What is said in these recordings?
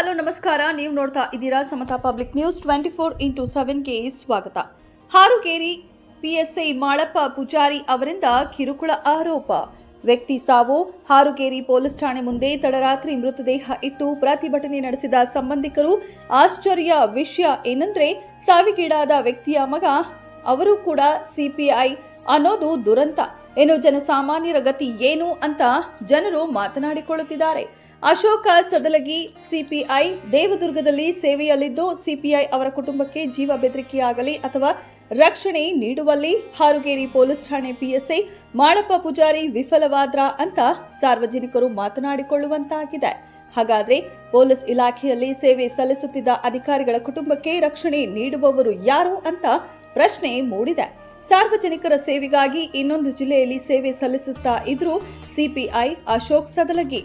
Hello ನಮಸ್ಕಾರ. ನೀವು ನೋಡ್ತಾ ಇದ್ದೀರಾ ಸಮತಾ ಪಬ್ಲಿಕ್ ನ್ಯೂಸ್ 24x7ಗೆ ಸ್ವಾಗತ. ಹಾರುಗೇರಿ ಪಿಎಸ್ಐ ಮಾಳಪ್ಪ ಪೂಜಾರಿ ಅವರಿಂದ ಕಿರುಕುಳ ಆರೋಪ. ವ್ಯಕ್ತಿ ಸಾವು. ಹಾರುಗೇರಿ ಪೊಲೀಸ್ ಠಾಣೆ ಮುಂದೆ ತಡರಾತ್ರಿ ಮೃತದೇಹ ಇಟ್ಟು ಪ್ರತಿಭಟನೆ ನಡೆಸಿದ ಸಂಬಂಧಿಕರು. ಆಶ್ಚರ್ಯ ವಿಷಯ ಏನಂದ್ರೆ ಸಾವಿಗೀಡಾದ ವ್ಯಕ್ತಿಯ ಮಗ ಅವರು ಕೂಡ ಸಿಪಿಐ ಅನ್ನೋದು ದುರಂತ. ಏನು ಜನಸಾಮಾನ್ಯರ ಗತಿ ಏನು ಅಂತ ಜನರು ಮಾತನಾಡಿಕೊಳ್ಳುತ್ತಿದ್ದಾರೆ. ಅಶೋಕ ಸದಲಗಿ ಸಿಪಿಐ ದೇವದುರ್ಗದಲ್ಲಿ ಸೇವೆಯಲ್ಲಿದ್ದು ಸಿಪಿಐ ಅವರ ಕುಟುಂಬಕ್ಕೆ ಜೀವ ಬೆದರಿಕೆಯಾಗಲಿ ಅಥವಾ ರಕ್ಷಣೆ ನೀಡುವಲ್ಲಿ ಹಾರುಗೇರಿ ಪೊಲೀಸ್ ಠಾಣೆ ಪಿಎಸ್ಐ ಮಾಳಪ್ಪ ಪೂಜಾರಿ ವಿಫಲವಾದ್ರ ಅಂತ ಸಾರ್ವಜನಿಕರು ಮಾತನಾಡಿಕೊಳ್ಳುವಂತಾಗಿದೆ. ಹಾಗಾದ್ರೆ ಪೊಲೀಸ್ ಇಲಾಖೆಯಲ್ಲಿ ಸೇವೆ ಸಲ್ಲಿಸುತ್ತಿದ್ದ ಅಧಿಕಾರಿಗಳ ಕುಟುಂಬಕ್ಕೆ ರಕ್ಷಣೆ ನೀಡುವವರು ಯಾರು ಅಂತ ಪ್ರಶ್ನೆ ಮೂಡಿದೆ. ಸಾರ್ವಜನಿಕರ ಸೇವೆಗಾಗಿ ಇನ್ನೊಂದು ಜಿಲ್ಲೆಯಲ್ಲಿ ಸೇವೆ ಸಲ್ಲಿಸುತ್ತಾ ಇದ್ರು ಸಿಪಿಐ ಅಶೋಕ್ ಸದಲಗಿ.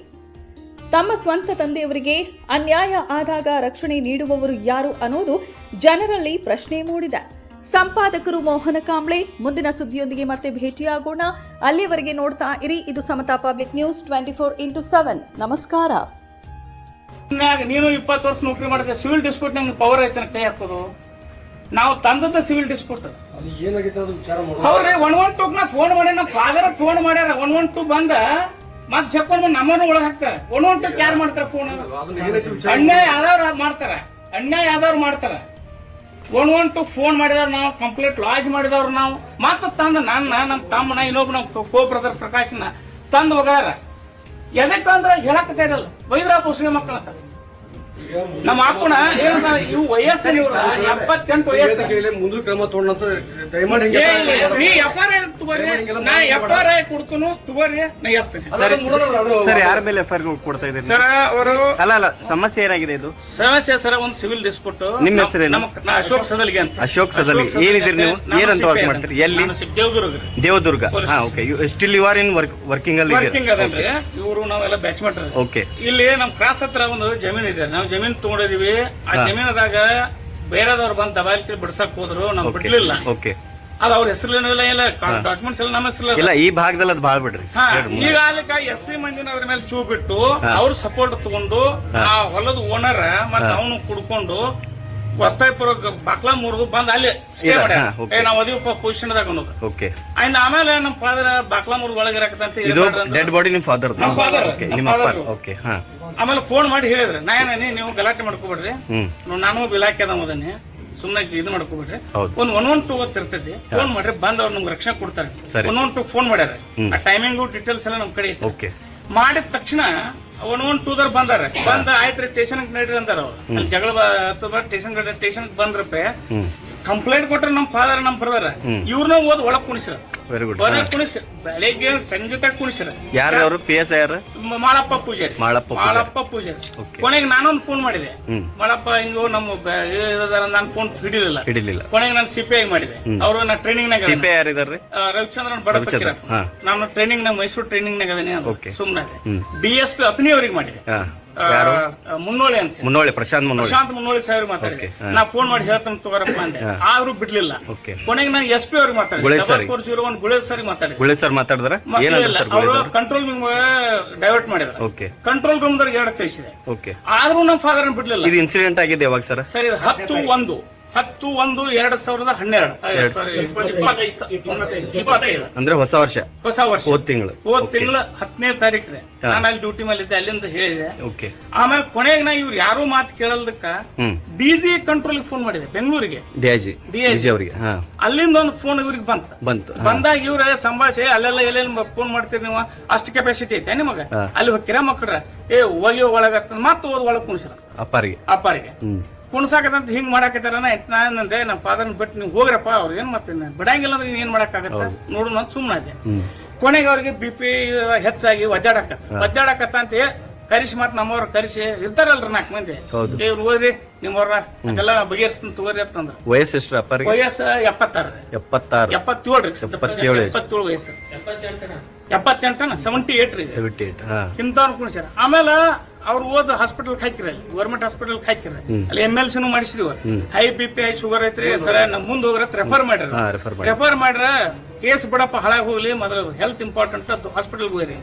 ತಮ್ಮ ಸ್ವಂತ ತಂದೆಯವರಿಗೆ ಅನ್ಯಾಯ ಆದಾಗ ರಕ್ಷಣೆ ನೀಡುವವರು ಯಾರು ಅನ್ನೋದು ಜನರಲ್ಲಿ ಪ್ರಶ್ನೆ ಮೂಡಿದೆ. ಸಂಪಾದಕರು ಮೋಹನ ಕಾಂಬ್ಳೆ. ಮುಂದಿನ ಸುದ್ದಿಯೊಂದಿಗೆ ಮತ್ತೆ ಭೇಟಿಯಾಗೋಣ. ಅಲ್ಲಿಯವರೆಗೆ ನೋಡ್ತಾ ಇರಿ ಇದು ಸಮತಾ ಪಬ್ಲಿಕ್ ನ್ಯೂಸ್ 24x7. ನಮಸ್ಕಾರ. ನೀನು 20 ವರ್ಷ ನೌಕರಿ ಮಾಡಿದ್ರೆ ಸಿವಿಲ್ ಡಿಸ್ಪ್ಯೂಟ್ ನಂಗೆ ಪವರ್ ಐತೆ ಕೈ ಹಾಕೋದು. ನಾವು ತಂದದ ಸಿವಿಲ್ ಡಿಸ್ಪ್ಯೂಟ್ ಹೌದ್ರಿ. 112 ನಾ ಫೋನ್ ಮಾಡಿ ನಮ್ಮ ಫಾದರ್ ಫೋನ್ ಮಾಡ್ಯಾರ. 112 ಬಂದ ಮತ್ ಜಪ್ಕೊಂಡು ನಮ್ಮನ್ನು ಒಳಗೆ ಹಾಕ್ತಾರೆ. 112 ಯಾರು ಮಾಡ್ತಾರ ಫೋನ್? ಅನ್ಯಾಯ ಆದವ್ರು ಮಾಡ್ತಾರ. 112 ಫೋನ್ ಮಾಡಿದವ್ರು ನಾವು, ಕಂಪ್ಲೇಂಟ್ ಲಾಜ್ ಮಾಡಿದವ್ರು ನಾವು. ಮತ್ತ ತಂದ ನಮ್ಮ ತಮ್ಮನ ಇನ್ನೊಬ್ಬ ನಮ್ಮ ಕೋ ಬ್ರದರ್ ಪ್ರಕಾಶನ ತಂದು ಹೋಗಾರ. ಎದಕ್ಕೆ ಅಂದ್ರೆ ಹೇಳಕ್ ಇರಲ್ಲ ವೈದ್ಯರ ಮುಸ್ಲಿಂ ಮಕ್ಕಳ ಅಂತ ನಮ್ಮ ಅಪ್ಪನ ಇವು ವಯಸ್ಸು 78 ವಯಸ್ಸು. ಮುಂದೆ ಕ್ರಮ ತಗೊಂಡಂತ ದಯಮಾಡಿ ನೀ ಎಫ್ಐಆರ್ ತಗೋರಿ, ನಾ ಎಫ್ಐಆರ್ ಕೊಡ್ತೀನಿ ತಗೋರಿ, ನಾ ಎತ್ತೇನೆ. ಸರ್ ಯಾರ ಮೇಲೆ ಎಫ್ಐಆರ್ ಕೊಡ್ತಾ ಇದ್ದೀರಿ ಸರ್? ಅವರು ಅಲ್ಲ ಸಮಸ್ಯೆ ಏನಾಗಿದೆ? ಇದು ಸಮಸ್ಯೆ ಸರ್ ಒಂದು ಸಿವಿಲ್ ಡಿಸ್ಪ್ಯೂಟ್. ನಿಮ್ಮ ಹೆಸರೇನು? ಅಶೋಕ್ ಸದಲ್ಗಿ ಅಂತ. ಅಶೋಕ್ ಸದಲ್ಗಿ. ಏನಿದ್ದೀರಿ ನೀವು? ಏನಂತ ವರ್ಕ್ ಮಾಡ್ತೀರಿ? ಎಲ್ಲಿ? ದೇವದುರ್ಗ. ಹಾ, okay. Still you are in working ಅಲ್ಲಿ? ವರ್ಕಿಂಗ್ ಅದನ್ರಿ. ಇವರು ನಾವೆಲ್ಲ ಬ್ಯಾಚ್ ಮಾಡ್ರಿ. ಓಕೆ. ಇಲ್ಲಿ ನಮ್ ಕ್ರಾಸ್ ಹತ್ರ ಒಂದು ಜಮೀನ್ ಇದೆ. ನಾವು ಜಮೀನ್ ತಗೊಂಡಿದೀವಿ. ಆ ಜಮೀನದಾಗ ಬೇರೆದವ್ರು ಬಂದ್ ದಬಾಯಿಸಿ ಬಿಡ್ಸಕ್ ಹೋದ್ರು, ನಾವು ಬಿಡ್ಲಿಲ್ಲ. ಓಕೆ. ಅದು ಅವ್ರ ಹೆಸರು ಇಲ್ಲ, ಡಾಕ್ಯುಮೆಂಟ್ಸ್ ಎಲ್ಲ ನಮ್ಮ ಹೆಸರು ಇಲ್ಲ. ಈ ಭಾಗದಲ್ಲಿ ಅದು ಬಾಳ್ ಬಿಡ್ರಿ. ಈಗ ಅಲ್ಲಿಗ ಎಸ್ಸಿ ಮಂದಿನ ಅದ್ರ ಮೇಲೆ ಚೂ ಬಿಟ್ಟು ಅವ್ರ ಸಪೋರ್ಟ್ ತಗೊಂಡು ಆ ಹೊಲದ ಓನರ್ ಮತ್ತೆ ಅವನು ಕುಡ್ಕೊಂಡು ಒತ್ತಾಯಪೂರ್ವಕ ಬಾಕ್ಲಾ ಮುರಿದು ಬಂದ್ ಅಲ್ಲಿ ಸ್ಟೇ ಮಾಡ್ಯಾರ. ನಾವ್ ಅದೀವಪ್ಪ ಪೊಸಿಷನ್ ದಾಗ ಅನ್ನೋದು. ಓಕೆ. ಆಮೇಲೆ ನಮ್ಮ ಫಾದರ್ ಬಾಕ್ಲಾ ಮುರಿದು ಒಳಗೆ ಇರಕಂತ ಡೆಡ್ ಬಾಡಿ ನಿಮ್ ಫಾದರ್? ನಿಮ್ಮ ಅಪ್ಪ. ಓಕೆ. ಹಾ. ಆಮೇಲೆ ಫೋನ್ ಮಾಡಿ ಹೇಳಿದ್ರೆ ನೀವು ಗಲಾಟೆ ಮಾಡ್ಕೋಬೇಡ್ರಿ, ನಾನು ಇಲಾಖೆ ಅದನ್ನೇ ಸುಮ್ಮನೆ ಇದು ಮಾಡ್ಕೋಬೇಡ್ರಿ. ಒಂದ್ 112 ಇರ್ತೈತಿ, ಫೋನ್ ಮಾಡ್ರಿ, ಬಂದ್ ಅವ್ರು ನಮ್ಗೆ ರಕ್ಷಣೆ ಕೊಡ್ತಾರೆ. 112 ಫೋನ್ ಮಾಡ್ಯಾರ. ಆ ಟೈಮಿಂಗ್ ಡೀಟೇಲ್ಸ್ ಎಲ್ಲ ನಮ್ ಕಡೆ ಐತಿ. ಮಾಡಿದ ತಕ್ಷಣ 112 ಬಂದಾರ. ಬಂದ ಆಯ್ತ್ರಿ ಸ್ಟೇಷನ್ ನಡೀರಿ ಅಂತಾರ. ಅವ್ರು ಅಲ್ಲಿ ಜಗಳ ಸ್ಟೇಷನ್ ಬಂದ್ರಪ್ಪ ಕಂಪ್ಲೇಂಟ್ ಕೊಟ್ರ ನಮ್ ಫಾದರ್ ನಮ್ ಬ್ರದರ್ ಇವ್ರನ್ನ ಓದ್ ಒಳಗ್ ಕುಣಿಸ್ರ. Very good. ಕುಣಿಸ್ರ ಬೆಳಿಗ್ಗೆ ಸಂಜೆ ತಗ ಕುಣಿಸ್ರ. ಯಾರು? ಪಿ ಎಸ್ ಯಾರು? ಮಾಳಪ್ಪ ಪೂಜಾರಿ. ಮಾಳಪ್ಪ ಪೂಜಾರಿ. ಕೊನೆಗೆ ನಾನೊಂದು ಫೋನ್ ಮಾಡಿದೆ. ಮಾಳಪ್ಪ ಹಿಂಗು ನಮ್ಮ ನಾನು ಫೋನ್ ಹಿಡಿಲಿಲ್ಲ. ಕೊನೆಗೆ ನಾನು ಸಿಪಿಐ ಮಾಡಿದೆ. ಅವರು ನಾ ಟ್ರೈನಿಂಗ್ ನಾಗ ರವಿಚಂದ್ರನ್ ಬಡಪಕ್ಕಿರ. ನಾನು ಟ್ರೈನಿಂಗ್ ನ ಮೈಸೂರು ಟ್ರೈನಿಂಗ್ ನಾಗ ಅದನ್ನೇ ಸುಮ್ನೆ DSP ಅತನಿ ಅವ್ರಿಗೆ ಮಾಡಿದೆ. ಮುನ್ನೋಳಿ ಅಂತ. ಪ್ರಶಾಂತ್ ಮುನ್ನೋಳಿ ಸಾಹೇಬ್ರಿಗೆ ಮಾತಾಡಿದೆ. ನಾ ಫೋನ್ ಮಾಡಿ ಹೇಳ್ತಾನೆ ತಗೋರಪ್ಪ ಅಂದೆ. ಆದ್ರೂ ಬಿಡ್ಲಿಲ್ಲ. ಕೊನೆಗೆ ನಾನು SP ಅವ್ರಿಗೆ ಮಾತಾಡಿದೆ. 401 ಗುಳೇಶ್ ಸರ್ ಮಾತಾಡಿದ್ರೆ ಅವರು ಕಂಟ್ರೋಲ್ ರೂಮ್ ಡೈವರ್ಟ್ ಮಾಡಿದ್ರು. ಕಂಟ್ರೋಲ್ ರೂಮ್ ದಾಗ 2 ತಿಳಿಸಿದೆ. ಆದ್ರೂ ನಮ್ಮ ಫಾದರ್ ಬಿಡ್ಲಿಲ್ಲ. ಇದು ಇನ್ಸಿಡೆಂಟ್ ಆಗಿದೆ ಯಾವಾಗ ಸರ್? ಸರ್ ಇದು 10/1/2022 ಅಂದ್ರೆ ಹೊಸ ವರ್ಷ. ಹೋದ್ ತಿಂಗಳು 10ನೇ ತಾರೀಕು ನಾನು ಅಲ್ಲಿ ಡ್ಯೂಟಿ ಮೇಲೆ ಇದ್ದೆ. ಅಲ್ಲಿಂದ ಹೇಳಿದೆ. ಆಮೇಲೆ ಕೊನೆಗೆ ನಾ ಇವ್ರು ಯಾರು ಮಾತು ಕೇಳಲ್ದಕ್ಕ DG ಕಂಟ್ರೋಲ್ ಫೋನ್ ಮಾಡಿದೆ ಬೆಂಗಳೂರಿಗೆ. DIG ಅವರಿಗೆ. ಅಲ್ಲಿಂದ ಒಂದು ಫೋನ್ ಇವ್ರಿಗೆ ಬಂದಾಗ ಇವ್ರ ಸಂಭಾಷೆ ಅಲ್ಲೆಲ್ಲ ಎಲ್ಲೆಲ್ಲ ಫೋನ್ ಮಾಡ್ತೀರಿ ನೀವು, ಅಷ್ಟು ಕೆಪಾಸಿಟಿ ಐತೆ ನಿಮಗ, ಅಲ್ಲಿ ಹೋಗಿರ ಮಕ್ಕಳ ಹೋಗಿ ಒಳಗತ್ತ ಮತ್ತೆ ಓದ್ ಒಳಗ್ ಕುಣಿಸ್ರ ಅಪ್ಪಾರಿಗೆ ಕುಣ್ಸಾಕತ್ತಂತ ಹಿಂಗ್ ಮಾಡಾಕತ್ತಾರ. ನಾನಂದೆ ನಮ್ಮ ಫಾದರ್ ಬಿಟ್ಟು ನೀವು ಹೋಗ್ರಪ್ಪ, ಅವ್ರು ಏನ್ ಮತ್ತೆ ಬಿಡಂಗಿಲ್ಲ ಅಂದ್ರೆ ಏನ್ ಮಾಡಕ್ಕಾಗತ್ತ ನೋಡು ಅಂತ ಸುಮ್ಮನೆ. ಕೊನೆಗೆ ಅವ್ರಿಗೆ BP ಹೆಚ್ಚಾಗಿ ಒದ್ದಾಡಕತ್ತ ಅಂತ ಕರಿಸಿ ಮತ್ ನಮ್ಮವ್ರ ಕರಿಸಿ ಇರ್ತಾರಲ್ರಿ 4 ಮಂದಿ. ಇವ್ರು ಹೋದ್ರಿ ನಿಮ್ಮವ್ರ ಅದೆಲ್ಲ ಬಗೆಹರಿಸ್ತೀನಿ ತಗೋರಿ ಅಂತಂದ್ರ. ವಯಸ್ಸು ಎಷ್ಟು ಅಪ್ಪಾರಿಗೆ? ವಯಸ್ಸು 77 ವಯಸ್ಸು. 78 78 ರೀ. ಇಂಥವ್ರು ಕುಣಿಸ್ಯಾರ. ಆಮೇಲೆ ಅವ್ರು ಓದ್ ಹಾಸ್ಪಿಟಲ್ ಹಾಕಿರ, ಗವರ್ಮೆಂಟ್ ಹಾಸ್ಪಿಟಲ್ ಹಾಕಿರ. ಅಲ್ಲಿ MLC ಮಾಡಿಸಿದ್ವಿ. ಹೈ BP ಹೈ ಶುಗರ್ ಐತ್ರಿ ಸರ, ನಮ್ ಮುಂದ್ ಹೋಗ್ರ ರೆಫರ್ ಮಾಡ್ರ. ಕೇಸ್ ಬಿಡಪ್ಪ ಹಾಳಾಗಿ ಹೋಗ್ಲಿ, ಮೊದಲು ಹೆಲ್ತ್ ಇಂಪಾರ್ಟೆಂಟ್ ಹಾಸ್ಪಿಟಲ್ ಹೋಗ್ರಿ.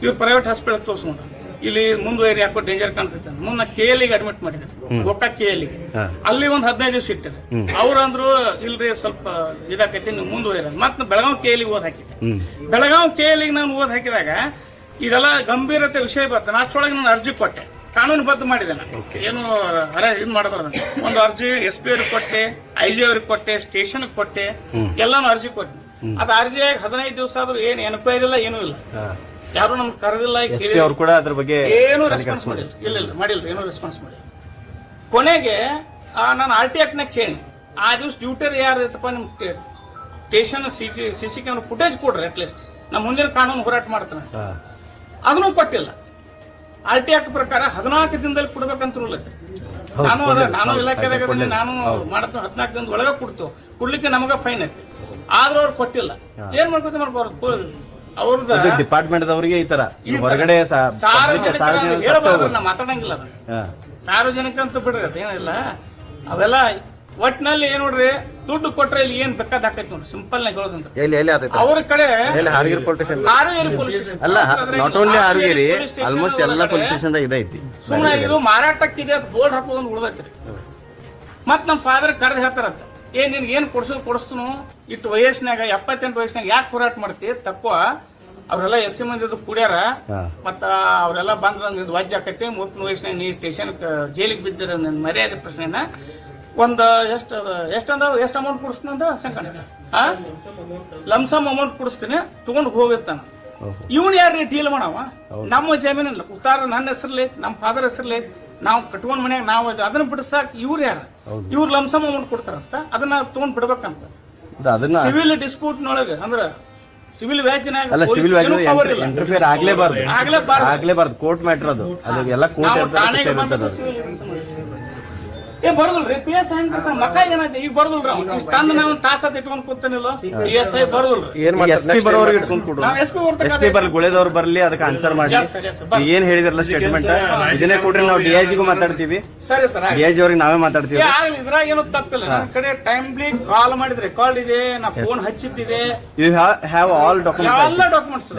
ಇವ್ರು ಪ್ರೈವೇಟ್ ಹಾಸ್ಪಿಟಲ್ ತೋರ್ಸ್ಕೊಂಡ್ರು. ಇಲ್ಲಿ ಮುಂದುವರಿ ಯಾಕೋ ಡೇಂಜರ್ ಕಾಣಿಸುತ್ತೆ ಮುಂದೆ KL ಅಡ್ಮಿಟ್ ಮಾಡಿದ್ರು ಒಕ್ಕ KL ಅಲ್ಲಿ ಒಂದ್ 15 ದಿವಸ ಇಟ್ಟಿದೆ ಅವ್ರಂದ್ರು ಇಲ್ರಿ ಸ್ವಲ್ಪ ಇದಾಕೈತಿ ನೀವು ಮುಂದುವರಿ ಮತ್ತೆ ಬೆಳಗಾವ್ KL ಓದ್ ಹಾಕಿದ್ದೆ ಬೆಳಗಾವ್ KL ನಾನು ಓದ್ ಹಾಕಿದಾಗ ಇದೆಲ್ಲ ಗಂಭೀರತೆ ವಿಷಯ ಬರ್ತದೆ ಅಷ್ಟೊಳಗೆ ನಾನು ಅರ್ಜಿ ಕೊಟ್ಟೆ ಕಾನೂನು ಬದ್ಧ ಮಾಡಿದೆ ನಾನು ಏನು ಇದು ಮಾಡಬಾರ್ದು ಒಂದು ಅರ್ಜಿ SP ಅವ್ರಿಗೆ ಕೊಟ್ಟೆ IG ಅವ್ರಿಗೆ ಕೊಟ್ಟೆ ಸ್ಟೇಷನ್ ಕೊಟ್ಟೆ ಎಲ್ಲಾನು ಅರ್ಜಿ ಕೊಟ್ಟೆ ಅದ್ ಅರ್ಜಿಯಾಗಿ 15 ದಿವಸ ಆದ್ರೂ ಏನ್ ಎನ್ಕ್ವೈರಿ ಇಲ್ಲ ಏನೂ ಇಲ್ಲ ಯಾರು ನಮ್ಗೆ ಕರೆದಿಲ್ಲ ಅವ್ರು ಕೂಡ ಅದ್ರ ಬಗ್ಗೆ ಏನು ರೆಸ್ಪಾನ್ಸ್ ಮಾಡಿಲ್ಲ ಇಲ್ಲ ಮಾಡಿಲ್ಲ ಏನು ರೆಸ್ಪಾನ್ಸ್ ಮಾಡಿಲ್ಲ ಕೊನೆಗೆ ನಾನು RT Act ನ ಕೇಳಿ ಆ ದಿವಸ ಡ್ಯೂಟಿ ಯಾರು ಐತಪ್ಪ ನಿಮ್ ಸ್ಟೇಷನ್ CC ಕ್ಯಾಮ್ರಾ ಫುಟೇಜ್ ಕೊಡ್ರಿ ಅಟ್ಲೀಸ್ಟ್ ನಾ ಮುಂದಿನ ಕಾನೂನು ಹೋರಾಟ ಮಾಡ್ತಾನೆ ಅದನ್ನು ಕೊಟ್ಟಿಲ್ಲ RT Act ಪ್ರಕಾರ 14 ದಿನದಲ್ಲಿ ಕೊಡ್ಬೇಕಂತ ರೂಲ್ ಐತೆ ನಾನು ಇಲಾಖೆದಾಗ ನಾನು ಮಾಡ್ತೇನೆ 14 ದಿನದ ಒಳಗೆ ಕೊಡ್ಲಿಕ್ಕೆ ನಮಗ ಫೈನ್ ಐತಿ ಆದ್ರೂ ಅವ್ರು ಕೊಟ್ಟಿಲ್ಲ ಏನ್ ಮಾಡ್ಬೋದು ಅವ್ರದ್ದು ಡಿಪಾರ್ಟ್ಮೆಂಟ್ ದವರಿಗೆ ಈ ತರ ಹೊರಗಡೆ ಮಾತಾಡಂಗಿಲ್ಲ ಸಾರ್ವಜನಿಕ ಅಂತ ಬಿಡ್ರಿ ಏನಿಲ್ಲ ಅವೆಲ್ಲ ಒಟ್ಟಿನಲ್ಲಿ ಏನ್ ನೋಡ್ರಿ ದುಡ್ಡು ಕೊಟ್ರೆ ಇಲ್ಲಿ ಏನ್ ಬೇಕಾದ ಹಾಕೈತಿ ನೋಡ್ರಿ ಸಿಂಪಲ್ ನಾಗ ಹೇಳೋದಂತ ಅವ್ರ ಕಡೆ ಹಾರಗಿರಿ ಪೊಲೀಸ್ ಸ್ಟೇಷನ್ ಅಲ್ಲ ನಾಟ್ ಓನ್ಲಿ ಹಾರಗಿರಿ ಆಲ್ಮೋಸ್ಟ್ ಎಲ್ಲ ಪೊಲೀಸ್ ಸ್ಟೇಷನ್ ಇದೈತಿ ಸುಮ್ಮನೆ ಇದು ಮಾರಾಟಕ್ಕಿದೆ ಅಂತ ಬೋರ್ಡ್ ಹಾಕೋದೊಂದು ಉಳ್ದೈತ್ರಿ ಮತ್ ನಮ್ ಫಾದರ್ ಕರೆದು ಹೇಳ್ತಾರಂತ ನಿನ್ಗೆ ಏನ್ ಕೊಡಿಸ್ತನು ಇಟ್ಟು ವಯಸ್ಸಿನಾಗ 78 ವಯಸ್ಸಿನಾಗ ಯಾಕೆ ಹೋರಾಟ ಮಾಡ್ತಿ ತಕ್ಕೋ ಅವ್ರೆಲ್ಲ SC ಮಂದಿ ಕುಡ್ಯಾರ ಮತ್ತ ಅವ್ರೆಲ್ಲ ಬಂದ್ ವಜ್ಜ ಆಕೈತಿ 3 ವಯಸ್ಸಿನಾಗ ನೀ ಸ್ಟೇಷನ್ ಜೈಲಿಗೆ ಬಿದ್ದಿರ ನನ್ ಮರ್ಯಾದೆ ಪ್ರಶ್ನೆನ ಒಂದ್ ಎಷ್ಟು ಅಮೌಂಟ್ ಕೊಡಿಸ್ತಾನಂದ ಸಂಕಟ ಲಂಸಮ್ ಅಮೌಂಟ್ ಕೊಡಿಸ್ತೀನಿ ತಗೊಂಡ್ ಹೋಗಿರ್ತಾನ ಇವನ್ ಯಾರು ಡೀಲ್ ಮಾಡವ ನಮ್ಮ ಜಮೀನಿಲ್ಲ ಉತ್ತಾರ ನನ್ನ ಹೆಸರ್ಲಿ ನಮ್ಮ ಫಾದರ್ ಹೆಸರ್ಲಿ ನಾವು ಕಟ್ಕೊಂಡ್ ಮನ್ಯಾಗ ನಾವು ಅದನ್ನ ಬಿಡಿಸಾಕ ಇವ್ರು ಯಾರು ಇವ್ರು ಲಂಸಮ್ ಅಮೌಂಟ್ ಕೊಡ್ತಾರಂತ ಅದನ್ನ ತಗೊಂಡ್ ಬಿಡ್ಬೇಕಂತ ಸಿವಿಲ್ ಡಿಸ್ಪ್ಯೂಟ್ ನೊಳಗೆ ಅಂದ್ರ ಸಿವಿಲ್ ವ್ಯಾಜ್ನಾಗ ಸಿವಿಲ್ ಇಂಟರ್ಫಿಯರ್ ಆಗ್ಲೇಬಾರ್ದು ಕೋರ್ಟ್ ಮ್ಯಾಟರ್ ಅದು ಎಲ್ಲ ಬರೋದಿಲ್ರಿ PS ಮಕ್ಕ ಏನಾಯ್ತು ಈಗ ಬರೋದಿಲ್ರಿ ತಂದು ನಾವು ತಾಸ ಇಟ್ಕೊಂಡ್ ಕೂತಾನಿಲ್ಲ PSI ಬರೋದಿಲ್ರಿ SP ಬರ್ಲಿ ಗುಳೆದವ್ರು ಬರ್ಲಿ ಅದಕ್ಕೆ ಆನ್ಸರ್ ಮಾಡಿ ಏನ್ ಹೇಳಿದ್ರಲ್ಲ ಸ್ಟೇಟ್ಮೆಂಟ್ ಇದನ್ನೇ ಕೊಟ್ರಿ ನಾವು DIG ಮಾತಾಡ್ತೀವಿ ಸರಿ ಸರ್ DIG ಅವ್ರಿಗೆ ನಾವೇ ಮಾತಾಡ್ತೀವಿ ಇದ್ರಾಗ ಏನೋ ತಪ್ಪಿಲ್ಲ ನನ್ನ ಕಡೆ ಟೈಮ್ಲಿ ಕಾಲ್ ಮಾಡಿದ್ರೆ ರೆಕಾರ್ಡ್ ಇದೆ ನಾ ಫೋನ್ ಹಚ್ಚಿದ್ದಿದೆ ಯು ಹ್ಯಾವ್ ಆಲ್ ಡಾಕ್ಯುಮೆಂಟ್ಸ್ ಎಲ್ಲ ಡಾಕ್ಯುಮೆಂಟ್ಸ್